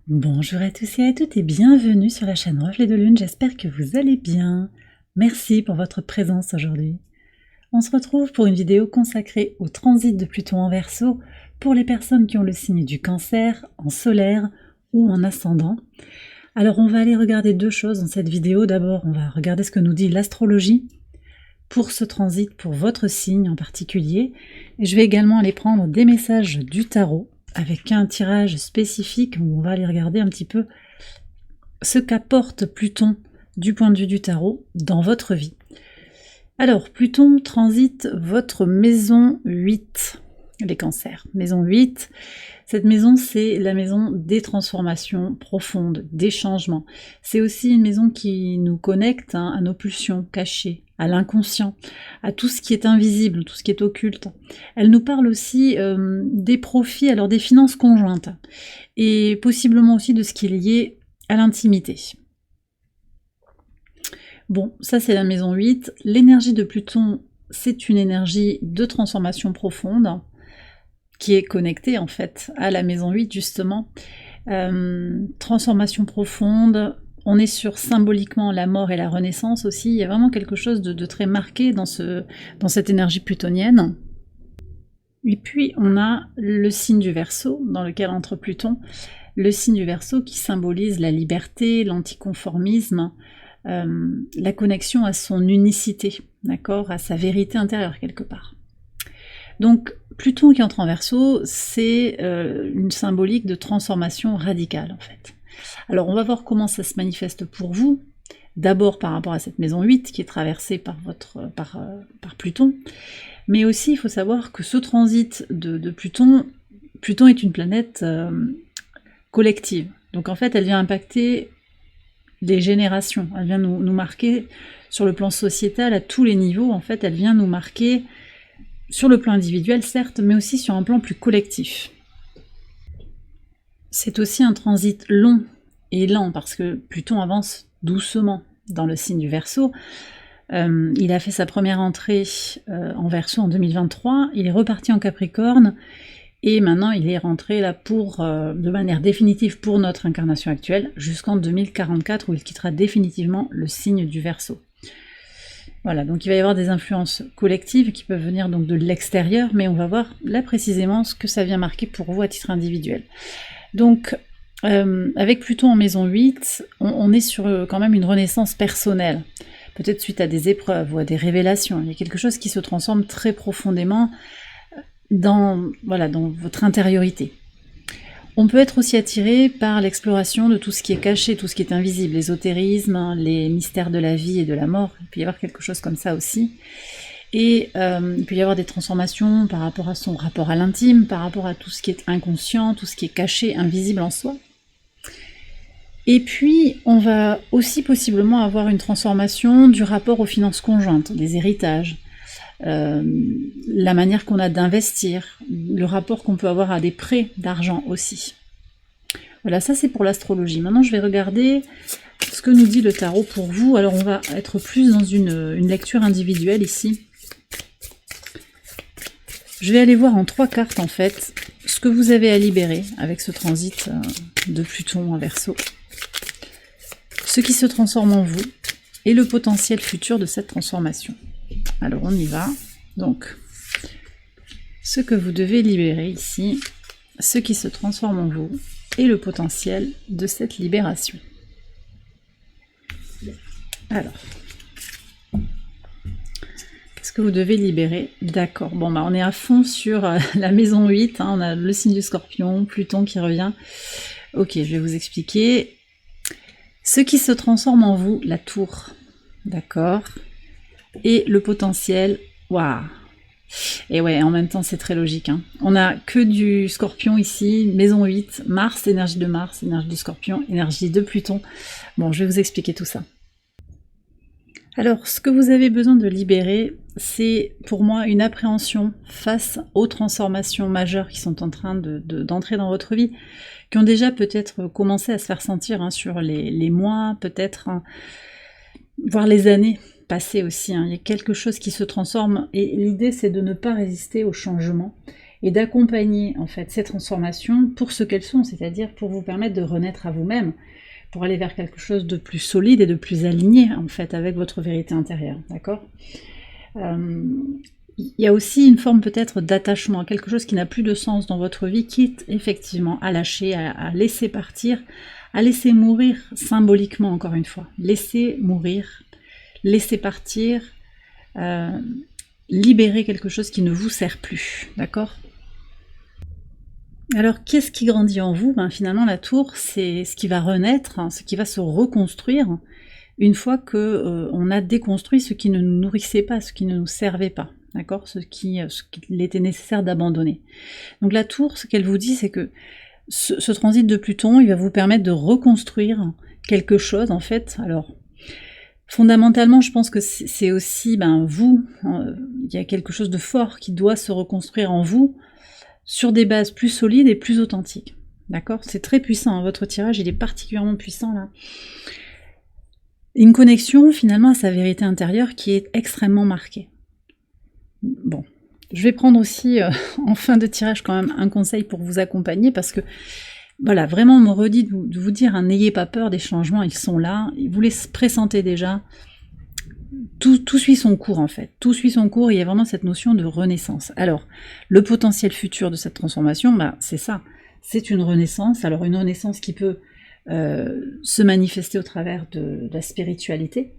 Bonjour à tous et à toutes et bienvenue sur la chaîne Reflet de Lune, j'espère que vous allez bien. Merci pour votre présence aujourd'hui. On se retrouve pour une vidéo consacrée au transit de Pluton en Verseau pour les personnes qui ont le signe du Cancer, en solaire ou en ascendant. Alors on va aller regarder deux choses dans cette vidéo. D'abord on va regarder ce que nous dit l'astrologie pour ce transit, pour votre signe en particulier. Et je vais également aller prendre des messages du tarot avec un tirage spécifique où on va aller regarder un petit peu ce qu'apporte Pluton du point de vue du tarot dans votre vie. Alors, Pluton transite votre maison 8, les cancers. Maison 8, cette maison, c'est la maison des transformations profondes, des changements. C'est aussi une maison qui nous connecte à nos pulsions cachées, à l'inconscient, à tout ce qui est invisible, tout ce qui est occulte. Elle nous parle aussi des profits, alors des finances conjointes, et possiblement aussi de ce qui est lié à l'intimité. Bon, ça c'est la maison 8. L'énergie de Pluton, c'est une énergie de transformation profonde, qui est connectée en fait à la maison 8 justement. Transformation profonde, on est sur symboliquement la mort et la renaissance aussi, il y a vraiment quelque chose de très marqué dans cette énergie plutonienne. Et puis on a le signe du Verseau dans lequel entre Pluton, le signe du Verseau qui symbolise la liberté, l'anticonformisme, la connexion à son unicité, d'accord, à sa vérité intérieure quelque part. Donc Pluton qui entre en Verseau, c'est une symbolique de transformation radicale en fait. Alors on va voir comment ça se manifeste pour vous, d'abord par rapport à cette maison 8 qui est traversée par Pluton, mais aussi il faut savoir que ce transit de Pluton, Pluton est une planète collective, donc en fait elle vient impacter les générations, elle vient nous marquer sur le plan sociétal à tous les niveaux, en fait elle vient nous marquer sur le plan individuel certes, mais aussi sur un plan plus collectif. C'est aussi un transit long et lent, parce que Pluton avance doucement dans le signe du Verseau. Il a fait sa première entrée en Verseau en 2023, il est reparti en Capricorne, et maintenant il est rentré là de manière définitive pour notre incarnation actuelle, jusqu'en 2044, où il quittera définitivement le signe du Verseau. Voilà, donc il va y avoir des influences collectives qui peuvent venir donc de l'extérieur, mais on va voir là précisément ce que ça vient marquer pour vous à titre individuel. Donc, avec Pluton en maison 8, on est sur quand même une renaissance personnelle, peut-être suite à des épreuves ou à des révélations. Il y a quelque chose qui se transforme très profondément dans votre intériorité. On peut être aussi attiré par l'exploration de tout ce qui est caché, tout ce qui est invisible, l'ésotérisme, les mystères de la vie et de la mort, il peut y avoir quelque chose comme ça aussi. Et il peut y avoir des transformations par rapport à son rapport à l'intime, par rapport à tout ce qui est inconscient, tout ce qui est caché, invisible en soi. Et puis, on va aussi possiblement avoir une transformation du rapport aux finances conjointes, des héritages, la manière qu'on a d'investir, le rapport qu'on peut avoir à des prêts d'argent aussi. Voilà, ça c'est pour l'astrologie. Maintenant je vais regarder ce que nous dit le tarot pour vous. Alors on va être plus dans une lecture individuelle ici. Je vais aller voir en 3 cartes en fait ce que vous avez à libérer avec ce transit de Pluton en Verseau. Ce qui se transforme en vous et le potentiel futur de cette transformation. Alors on y va. Donc, ce que vous devez libérer ici, ce qui se transforme en vous et le potentiel de cette libération. Alors, qu'est-ce que vous devez libérer? D'accord, bon bah on est à fond sur la maison 8, on a le signe du Scorpion, Pluton qui revient. Ok, je vais vous expliquer. Ce qui se transforme en vous, la tour, d'accord, et le potentiel, waouh. Et ouais, en même temps c'est très logique, hein. On a que du Scorpion ici, maison 8, Mars, énergie de Mars, énergie du Scorpion, énergie de Pluton. Bon, je vais vous expliquer tout ça. Alors, ce que vous avez besoin de libérer, c'est pour moi une appréhension face aux transformations majeures qui sont en train d'entrer dans votre vie, qui ont déjà peut-être commencé à se faire sentir sur les mois, peut-être, voire les années passées aussi. Il y a quelque chose qui se transforme et l'idée c'est de ne pas résister au changement et d'accompagner en fait ces transformations pour ce qu'elles sont, c'est-à-dire pour vous permettre de renaître à vous-même, pour aller vers quelque chose de plus solide et de plus aligné en fait avec votre vérité intérieure, d'accord? Il y a aussi une forme peut-être d'attachement, quelque chose qui n'a plus de sens dans votre vie, quitte effectivement à lâcher, à laisser partir, à laisser mourir symboliquement encore une fois. Laisser mourir, laisser partir, libérer quelque chose qui ne vous sert plus, d'accord? Alors, qu'est-ce qui grandit en vous? Finalement, la tour, c'est ce qui va renaître, ce qui va se reconstruire une fois que on a déconstruit ce qui ne nous nourrissait pas, ce qui ne nous servait pas, d'accord? Ce qu'il était nécessaire d'abandonner. Donc la tour, ce qu'elle vous dit, c'est que ce transit de Pluton, il va vous permettre de reconstruire quelque chose, en fait. Alors, fondamentalement, je pense que c'est aussi, vous, il y a quelque chose de fort qui doit se reconstruire en vous, sur des bases plus solides et plus authentiques. D'accord? C'est très puissant, votre tirage, il est particulièrement puissant, là. Une connexion, finalement, à sa vérité intérieure qui est extrêmement marquée. Bon. Je vais prendre aussi, en fin de tirage, quand même, un conseil pour vous accompagner, parce que, voilà, vraiment, on me redit de vous dire, n'ayez pas peur des changements, ils sont là, vous les pressentez déjà. Tout suit son cours, en fait. Tout suit son cours, il y a vraiment cette notion de renaissance. Alors, le potentiel futur de cette transformation, c'est ça. C'est une renaissance. Alors, une renaissance qui peut se manifester au travers de la spiritualité.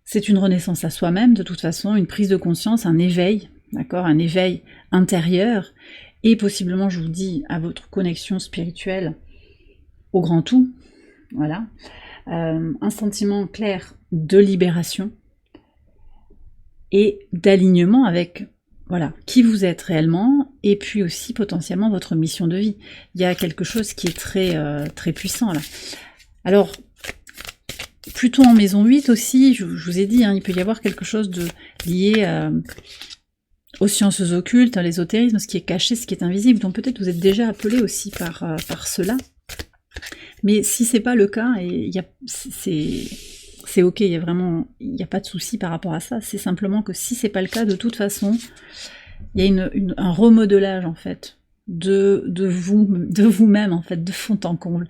C'est une renaissance à soi-même, de toute façon, une prise de conscience, un éveil, d'accord, un éveil intérieur, et possiblement, je vous dis, à votre connexion spirituelle au grand tout, voilà. Un sentiment clair de libération et d'alignement avec, voilà, qui vous êtes réellement, et puis aussi potentiellement votre mission de vie. Il y a quelque chose qui est très puissant là. Alors, Pluton en maison 8 aussi, je vous ai dit, il peut y avoir quelque chose de lié aux sciences occultes, à l'ésotérisme, ce qui est caché, ce qui est invisible, donc peut-être vous êtes déjà appelé aussi par cela. Mais si c'est pas le cas, c'est ok, il n'y a pas de souci par rapport à ça, c'est simplement que si c'est pas le cas, de toute façon, il y a un remodelage en fait, de vous-même en fait, de fond en comble.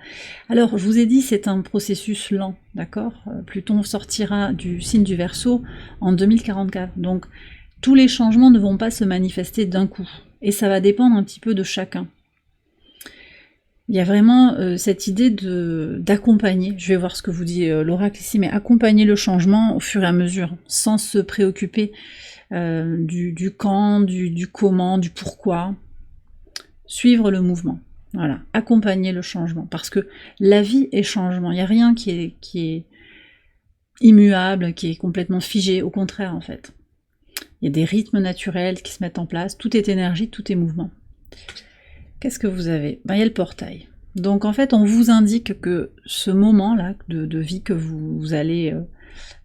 Alors, je vous ai dit, c'est un processus lent, d'accord? Pluton sortira du signe du Verseau en 2044, donc tous les changements ne vont pas se manifester d'un coup, et ça va dépendre un petit peu de chacun. Il y a vraiment cette idée d'accompagner, je vais voir ce que vous dit l'oracle ici, mais accompagner le changement au fur et à mesure, sans se préoccuper du quand, du comment, du pourquoi. Suivre le mouvement, voilà, accompagner le changement, parce que la vie est changement, il n'y a rien qui est immuable, qui est complètement figé, au contraire en fait. Il y a des rythmes naturels qui se mettent en place, tout est énergie, tout est mouvement. Qu'est-ce que vous avez? Il y a le portail. Donc en fait, on vous indique que ce moment-là de vie que vous allez...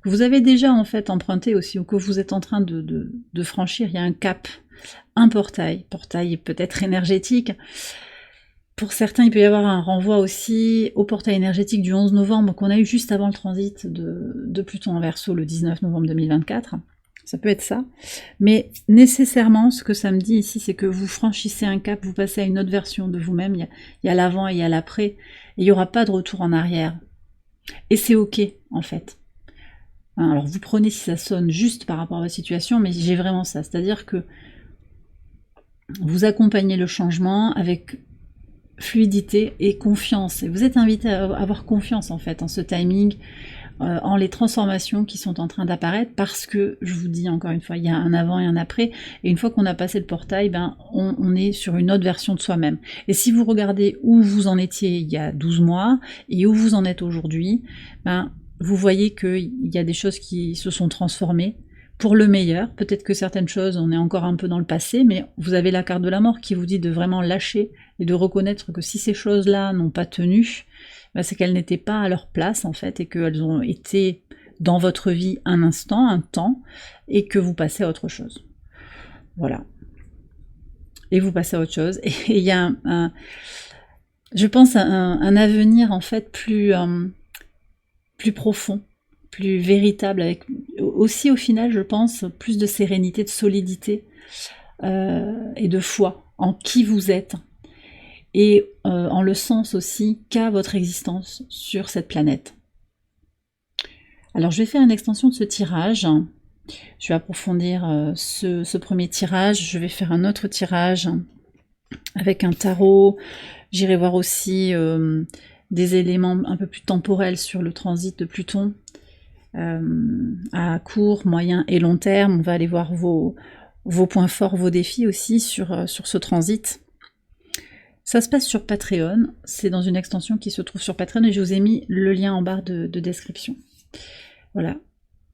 que vous avez déjà en fait emprunté aussi, ou que vous êtes en train de franchir, il y a un cap, un portail peut-être énergétique. Pour certains, il peut y avoir un renvoi aussi au portail énergétique du 11 novembre qu'on a eu juste avant le transit de Pluton en Verseau le 19 novembre 2024. Ça peut être ça, mais nécessairement, ce que ça me dit ici, c'est que vous franchissez un cap, vous passez à une autre version de vous-même, il y a l'avant et il y a l'après, et il n'y aura pas de retour en arrière. Et c'est ok, en fait. Alors vous prenez si ça sonne juste par rapport à votre situation, mais j'ai vraiment ça, c'est-à-dire que vous accompagnez le changement avec fluidité et confiance, et vous êtes invité à avoir confiance, en fait, en ce timing, en les transformations qui sont en train d'apparaître, parce que, je vous dis encore une fois, il y a un avant et un après, et une fois qu'on a passé le portail, on est sur une autre version de soi-même. Et si vous regardez où vous en étiez il y a 12 mois, et où vous en êtes aujourd'hui, vous voyez qu'il y a des choses qui se sont transformées, pour le meilleur. Peut-être que certaines choses, on est encore un peu dans le passé, mais vous avez la carte de la mort qui vous dit de vraiment lâcher, et de reconnaître que si ces choses-là n'ont pas tenu, c'est qu'elles n'étaient pas à leur place en fait, et qu'elles ont été dans votre vie un instant, un temps, et que vous passez à autre chose. Voilà. Et vous passez à autre chose. Et il y a je pense un avenir en fait plus profond, plus véritable, avec aussi au final, je pense, plus de sérénité, de solidité et de foi en qui vous êtes et en le sens aussi qu'a votre existence sur cette planète. Alors je vais faire une extension de ce tirage. Je vais approfondir ce premier tirage. Je vais faire un autre tirage avec un tarot. J'irai voir aussi des éléments un peu plus temporels sur le transit de Pluton. À court, moyen et long terme. On va aller voir vos points forts, vos défis aussi sur ce transit. Ça se passe sur Patreon. C'est dans une extension qui se trouve sur Patreon et je vous ai mis le lien en barre de description. Voilà.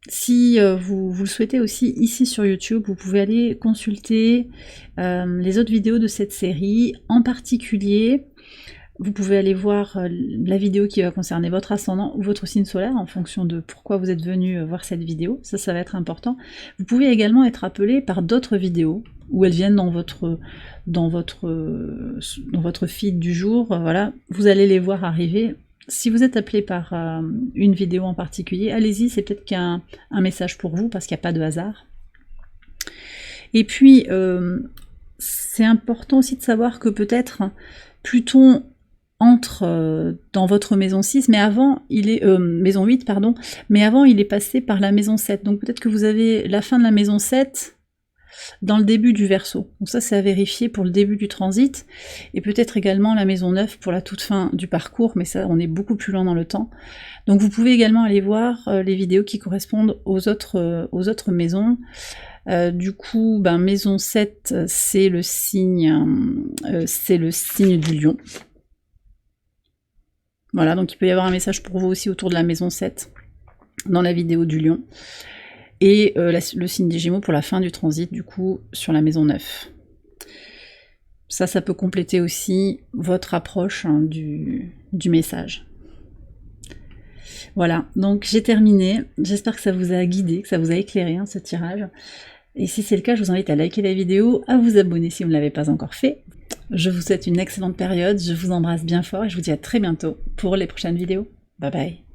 Si vous le souhaitez aussi ici sur YouTube, vous pouvez aller consulter les autres vidéos de cette série. En particulier, vous pouvez aller voir la vidéo qui va concerner votre ascendant ou votre signe solaire en fonction de pourquoi vous êtes venu voir cette vidéo. Ça va être important. Vous pouvez également être appelé par d'autres vidéos où elles viennent dans votre feed du jour. Voilà, vous allez les voir arriver. Si vous êtes appelé par une vidéo en particulier, allez-y, c'est peut-être qu'il y a un message pour vous, parce qu'il n'y a pas de hasard. Et puis, c'est important aussi de savoir que peut-être Pluton entre dans votre maison 6, mais avant, il est maison 8, pardon, mais avant, il est passé par la maison 7. Donc peut-être que vous avez la fin de la maison 7 dans le début du Verseau. Donc ça, c'est à vérifier pour le début du transit, et peut-être également la maison 9 pour la toute fin du parcours, mais ça, on est beaucoup plus loin dans le temps. Donc vous pouvez également aller voir les vidéos qui correspondent aux autres maisons. Du coup, maison 7, c'est le signe du lion. Voilà, donc il peut y avoir un message pour vous aussi autour de la maison 7, dans la vidéo du lion. Et le signe des Gémeaux pour la fin du transit, du coup, sur la maison 9. Ça peut compléter aussi votre approche du message. Voilà, donc j'ai terminé. J'espère que ça vous a guidé, que ça vous a éclairé, ce tirage. Et si c'est le cas, je vous invite à liker la vidéo, à vous abonner si vous ne l'avez pas encore fait. Je vous souhaite une excellente période, je vous embrasse bien fort et je vous dis à très bientôt pour les prochaines vidéos. Bye bye.